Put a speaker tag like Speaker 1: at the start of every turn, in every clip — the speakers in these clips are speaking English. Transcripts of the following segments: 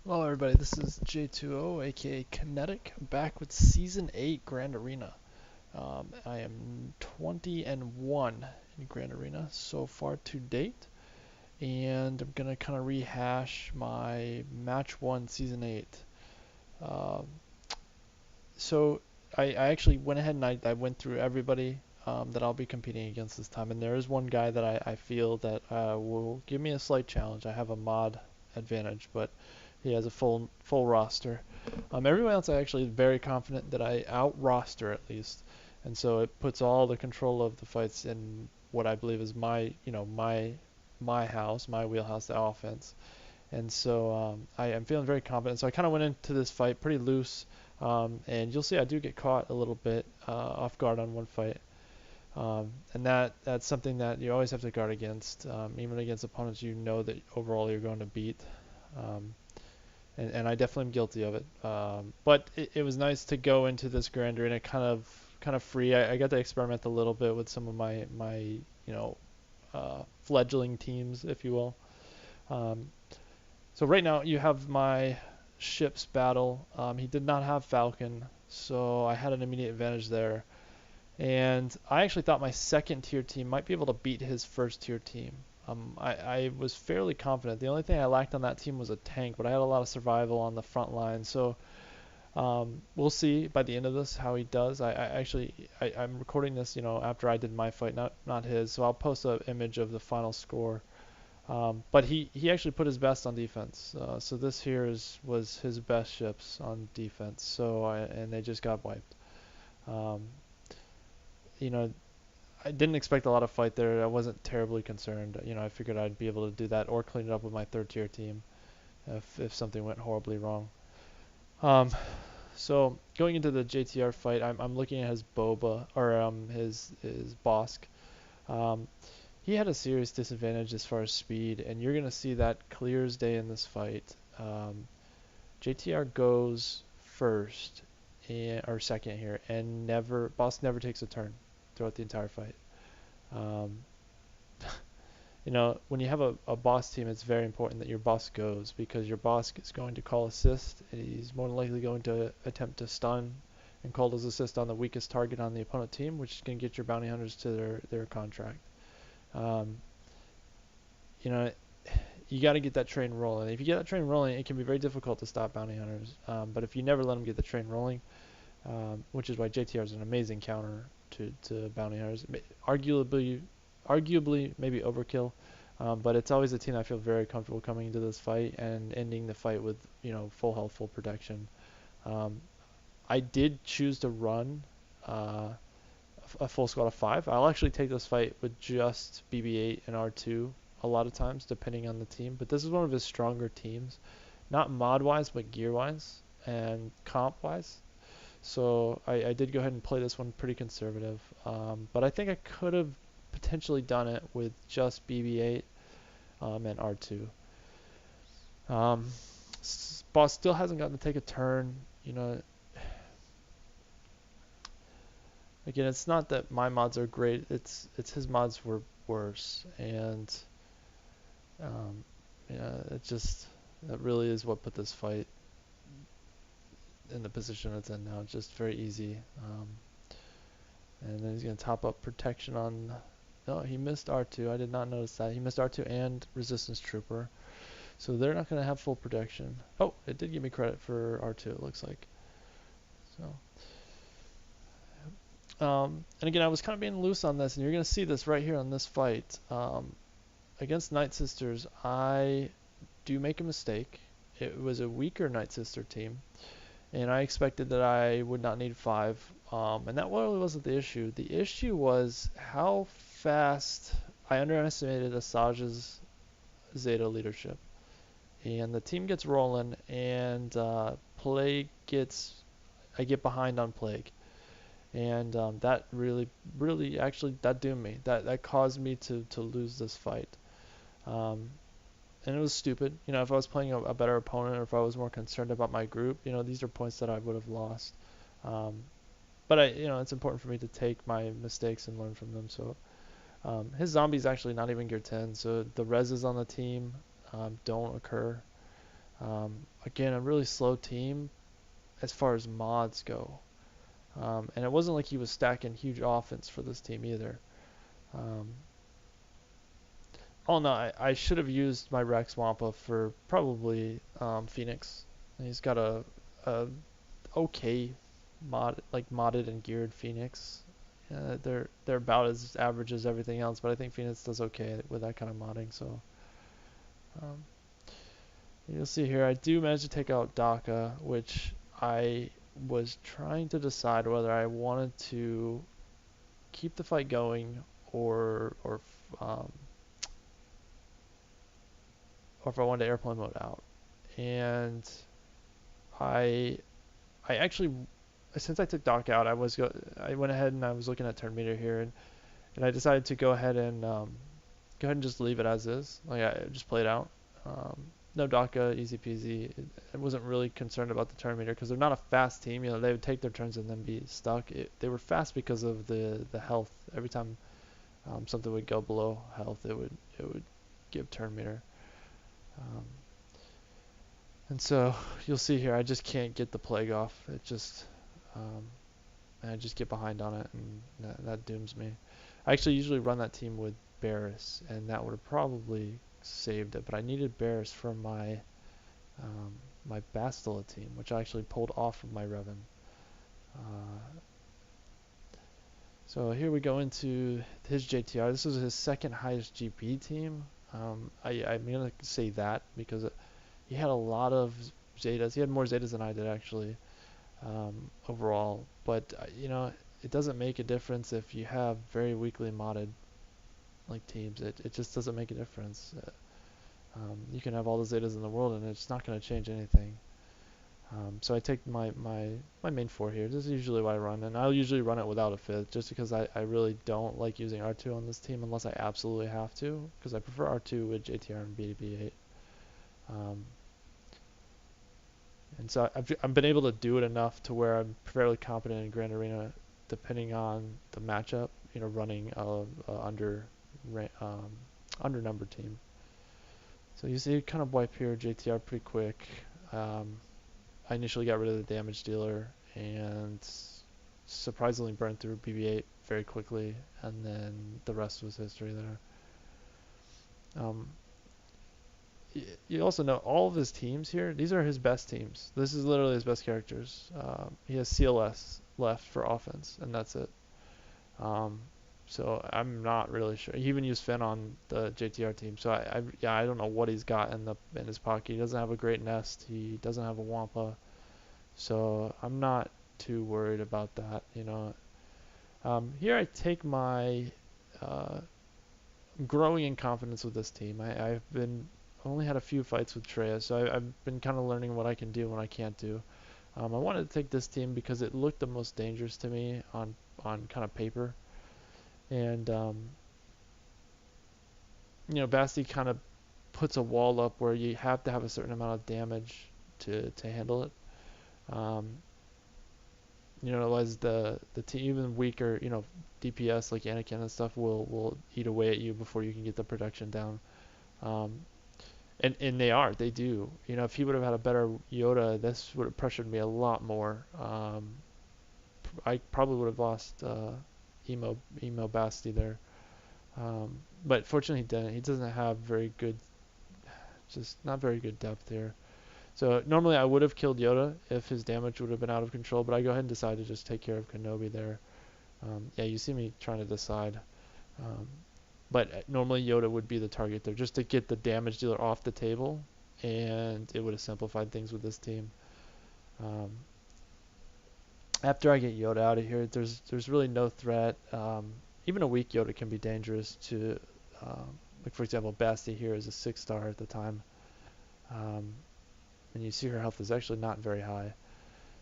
Speaker 1: Hello everybody, this is J2O aka Kinetic, back with Season 8 Grand Arena. I am 20-1 in Grand Arena so far to date, and I'm gonna kind of rehash my Match 1 Season 8. Um, so I actually went ahead and I went through everybody that I'll be competing against this time, and there is one guy that I feel that will give me a slight challenge. I have a mod advantage, but he has a full roster. Everyone else I actually very confident that I out roster at least, and so it puts all the control of the fights in what I believe is my house, my wheelhouse, the offense. And so I am feeling very confident. So I kind of went into this fight pretty loose, and you'll see I do get caught a little bit off guard on one fight. And that's something that you always have to guard against, even against opponents you know that overall you're going to beat. Um, and I definitely am guilty of it. But it was nice to go into this Grand Arena kind of free. I got to experiment a little bit with some of my fledgling teams, if you will. Um, so right now you have my ships battle. He did not have Falcon, so I had an immediate advantage there. And I actually thought my second tier team might be able to beat his first tier team. I was fairly confident. The only thing I lacked on that team was a tank, but I had a lot of survival on the front line. So we'll see by the end of this how he does. I'm recording this, after I did my fight, not his. So I'll post an image of the final score. But he actually put his best on defense. So this here was his best ships on defense. And they just got wiped. Um, you know, I didn't expect a lot of fight there. I wasn't terribly concerned. I figured I'd be able to do that or clean it up with my third tier team if something went horribly wrong. Um, so going into the JTR fight, I'm looking at his Boba or his Bosk. Um, he had a serious disadvantage as far as speed, and you're gonna see that clear as day in this fight. JTR goes first or second here, and Bosk never takes a turn throughout the entire fight. Um, when you have a boss team, it's very important that your boss goes because your boss is going to call assist, and he's more than likely going to attempt to stun and call those assists on the weakest target on the opponent team, which can get your bounty hunters to their contract. Um, you know, you got to get that train rolling. If you get that train rolling, it can be very difficult to stop bounty hunters. But if you never let them get the train rolling, which is why JTR is an amazing counter to bounty hunters, arguably maybe overkill, but it's always a team I feel very comfortable coming into this fight and ending the fight with full health, full protection. I did choose to run a full squad of 5. I'll actually take this fight with just BB-8 and R2 a lot of times, depending on the team. But this is one of his stronger teams, not mod-wise, but gear-wise and comp-wise. So I did go ahead and play this one pretty conservative. But I think I could have potentially done it with just BB-8 and R2. Boss still hasn't gotten to take a turn. Again, it's not that my mods are great. It's his mods were worse, and that really is what put this fight in the position it's in now. It's just very easy. And then he's gonna top up protection on. No, he missed R2. I did not notice that. He missed R2 and Resistance Trooper. So they're not going to have full protection. Oh, it did give me credit for R2, it looks like. And again, I was kind of being loose on this, and you're going to see this right here on this fight. Against Night Sisters, I do make a mistake. It was a weaker Night Sister team, and I expected that I would not need 5. And that really wasn't the issue. The issue was how fast I underestimated Asajj's Zeta leadership. And the team gets rolling, and I get behind on Plague. And that really actually that doomed me. That caused me to lose this fight. And it was stupid. If I was playing a better opponent, or if I was more concerned about my group, these are points that I would have lost. But it's important for me to take my mistakes and learn from them. So His zombie's actually not even gear 10, so the reses on the team don't occur. Again, a really slow team as far as mods go. And it wasn't like he was stacking huge offense for this team either. Um, oh no, I should have used my Rex Wampa for probably Phoenix. He's got a okay modded and geared Phoenix. They're about as average as everything else, but I think Phoenix does okay with that kind of modding. So um, you'll see here, I do manage to take out Daka, which I was trying to decide whether I wanted to keep the fight going um, or if I wanted to airplane mode out. And I I actually, since I took Doc out, I went ahead and I was looking at turn meter here, and I decided to go ahead and just leave it as is. Like I just play it out. Um, no DACA, easy peasy. I wasn't really concerned about the turn meter because they're not a fast team. You know, they would take their turns and then be stuck. They were fast because of the health. Every time something would go below health, it would give turn meter. Um, and so you'll see here, I just can't get the plague off. It just um, and I just get behind on it, and that dooms me. I actually usually run that team with Barris, and that would have probably saved it, but I needed Barris for my Bastila team, which I actually pulled off of my Revan. Uh, so here we go into his JTR. This was his second highest GP team. I'm gonna say that because he had a lot of Zetas. He had more Zetas than I did actually overall. But it doesn't make a difference if you have very weakly modded like teams. It just doesn't make a difference. You can have all the Zetas in the world, and it's not going to change anything. So I take my main four here. This is usually what I run, and I'll usually run it without a fifth, just because I really don't like using R2 on this team unless I absolutely have to, because I prefer R2 with JTR and BB8. Um, And so I've been able to do it enough to where I'm fairly competent in Grand Arena, depending on the matchup. Running a um, under number team. So you see, kind of wipe here JTR pretty quick. Um, I initially got rid of the damage dealer and surprisingly burned through BB-8 very quickly, and then the rest was history there. You also know all of his teams here. These are his best teams. This is literally his best characters. He has CLS left for offense, and that's it. Um, so I'm not really sure. He even used Finn on the JTR team. So I don't know what he's got in his pocket. He doesn't have a great nest. He doesn't have a Wampa. So I'm not too worried about that. Here I take my growing in confidence with this team. I've only had a few fights with Treya, so I've been kind of learning what I can do and what I can't do. I wanted to take this team because it looked the most dangerous to me on kind of paper, and Basti kind of puts a wall up where you have to have a certain amount of damage to handle it. Um, Otherwise the team, even weaker, DPS like Anakin and stuff will eat away at you before you can get the production down. Um, and they do. If he would have had a better Yoda, this would have pressured me a lot more. I probably would have lost emo Basti there. But fortunately he didn't. He doesn't have just not very good depth here. So normally I would have killed Yoda if his damage would have been out of control, but I go ahead and decide to just take care of Kenobi there. Yeah, you see me trying to decide. Um, but normally Yoda would be the target there, just to get the damage dealer off the table, and it would have simplified things with this team. Um, After I get Yoda out of here, there's really no threat. Even a weak Yoda can be dangerous to, like for example, Basti here is a 6-star at the time. Um, and you see her health is actually not very high.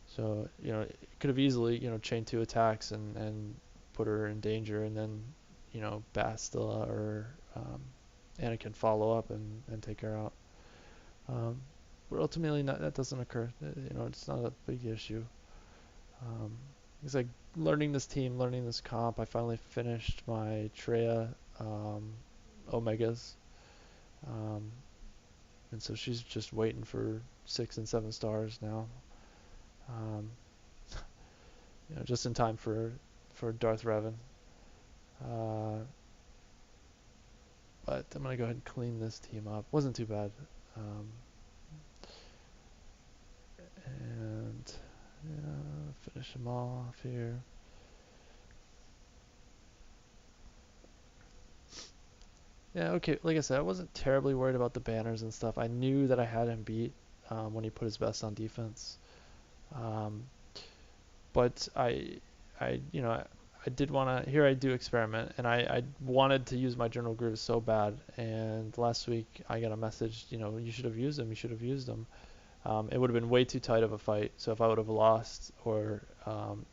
Speaker 1: So, it could have easily, chain 2 attacks and put her in danger, and then, Bastila or Anakin follow up and take her out. But ultimately, that doesn't occur. It's not a big issue. Um, it's like learning this team, learning this comp. I finally finished my Treya Omegas, um, and so she's just waiting for 6 and 7 stars now. Um, just in time for Darth Revan. Uh, but I'm gonna go ahead and clean this team up. Wasn't too bad. Um, and finish them off here. Yeah, okay. Like I said, I wasn't terribly worried about the banners and stuff. I knew that I had him beat when he put his best on defense. Um, but I did want to. Here I do experiment, and I wanted to use my General Grievous so bad. And last week I got a message. You should have used him. You should have used him. It would have been way too tight of a fight. So if I would have lost or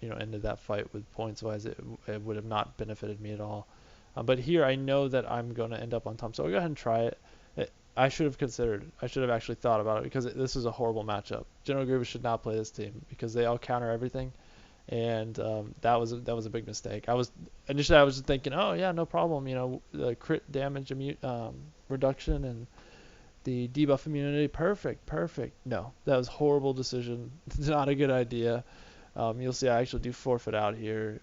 Speaker 1: ended that fight with points wise, it would have not benefited me at all. But here I know that I'm going to end up on top, so I'll go ahead and try it. I should have considered. I should have actually thought about it because this is a horrible matchup. General Grievous should not play this team because they all counter everything, and that was a big mistake. I was just thinking, oh yeah, no problem. The crit damage reduction and the debuff immunity, perfect, perfect. No, that was a horrible decision. It's not a good idea. You'll see I actually do forfeit out here.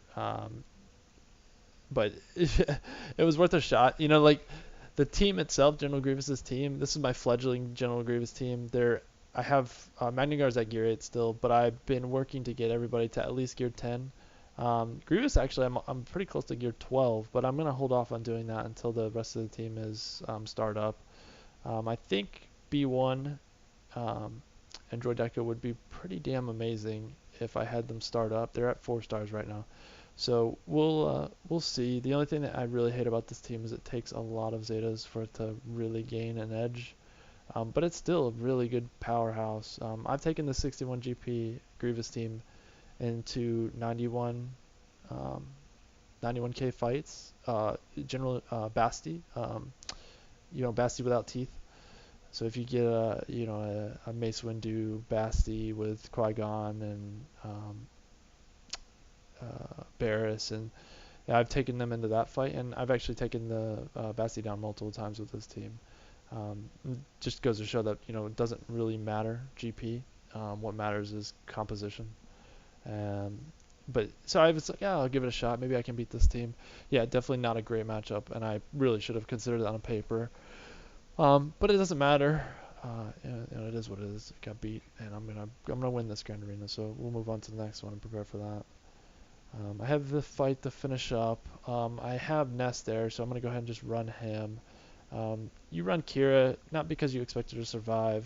Speaker 1: But it was worth a shot. Like the team itself, General Grievous's team, this is my fledgling General Grievous team. I have Magna Guards at Gear 8 still, but I've been working to get everybody to at least Gear 10. Grievous, actually, I'm pretty close to Gear 12, but I'm going to hold off on doing that until the rest of the team is started up. I think B1 and Droideka would be pretty damn amazing if I had them start up. They're at 4 stars right now. So we'll see. The only thing that I really hate about this team is it takes a lot of Zetas for it to really gain an edge. But it's still a really good powerhouse. I've taken the 61 GP Grievous team into 91K fights. General Basti, Basti without teeth. So if you get a Mace Windu Basti with Qui-Gon and Barriss, and yeah, I've taken them into that fight, and I've actually taken the Basti down multiple times with this team. Just goes to show that it doesn't really matter GP. What matters is composition. But so I was like, yeah, I'll give it a shot. Maybe I can beat this team. Yeah, definitely not a great matchup, and I really should have considered it on paper. But it doesn't matter. It is what it is. It got beat, and I'm gonna win this Grand Arena. So we'll move on to the next one and prepare for that. I have the fight to finish up. I have Nest there, so I'm gonna go ahead and just run him. You run Kira, not because you expect her to survive.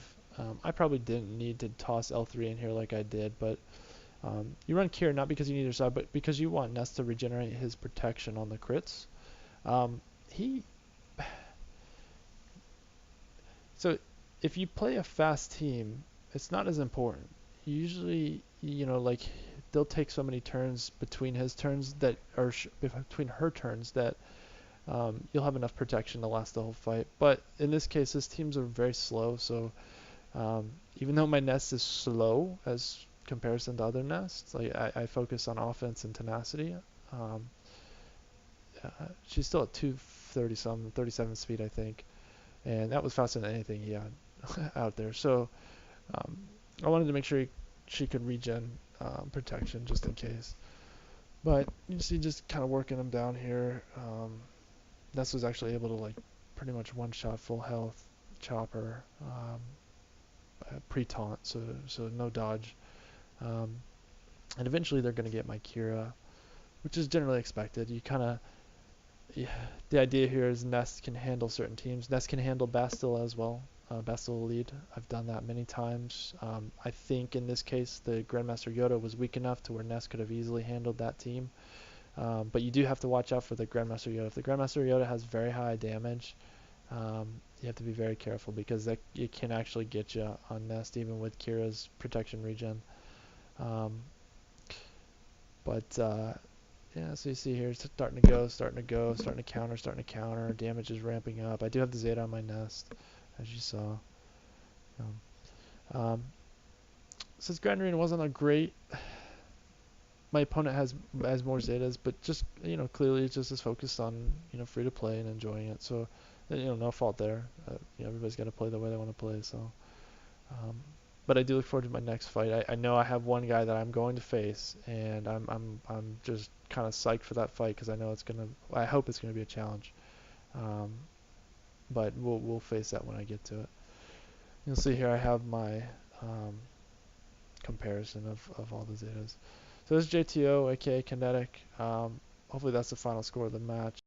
Speaker 1: I probably didn't need to toss L3 in here like I did, but you run Kira not because you need her to survive, but because you want Nest to regenerate his protection on the crits. He So if you play a fast team, it's not as important. Usually, like they'll take so many turns between his turns between her turns that you'll have enough protection to last the whole fight. But in this case, his teams are very slow. So even though my nest is slow as comparison to other nests, like I focus on offense and tenacity. Um, she's still at 230 some, 37 speed, I think. And that was faster than anything he had out there. So I wanted to make sure she could regen protection just in case. But you see, just kind of working him down here. Ness was actually able to like pretty much one-shot full health Chopper pre-taunt, so no dodge. And eventually they're going to get my Kira, which is generally expected. You kind of the idea here is Nest can handle certain teams. Nest can handle Bastille as well. Bastille lead. I've done that many times. I think in this case the Grandmaster Yoda was weak enough to where Nest could have easily handled that team. But you do have to watch out for the Grandmaster Yoda. If the Grandmaster Yoda has very high damage, you have to be very careful because it can actually get you on Nest even with Kira's protection regen. Yeah, so you see here, it's starting to go, starting to counter, damage is ramping up. I do have the Zeta on my Nest, as you saw. Since Grand Arena wasn't a great my opponent has more Zetas, but just clearly it's just as focused on free to play and enjoying it. So no fault there. Everybody's got to play the way they want to play. So, um, but I do look forward to my next fight. I know I have one guy that I'm going to face, and I'm just kind of psyched for that fight because I know I hope it's gonna be a challenge. Um, but we'll face that when I get to it. You'll see here I have my um, comparison of all the Zetas. So this is JTO, aka Kinetic. Hopefully that's the final score of the match.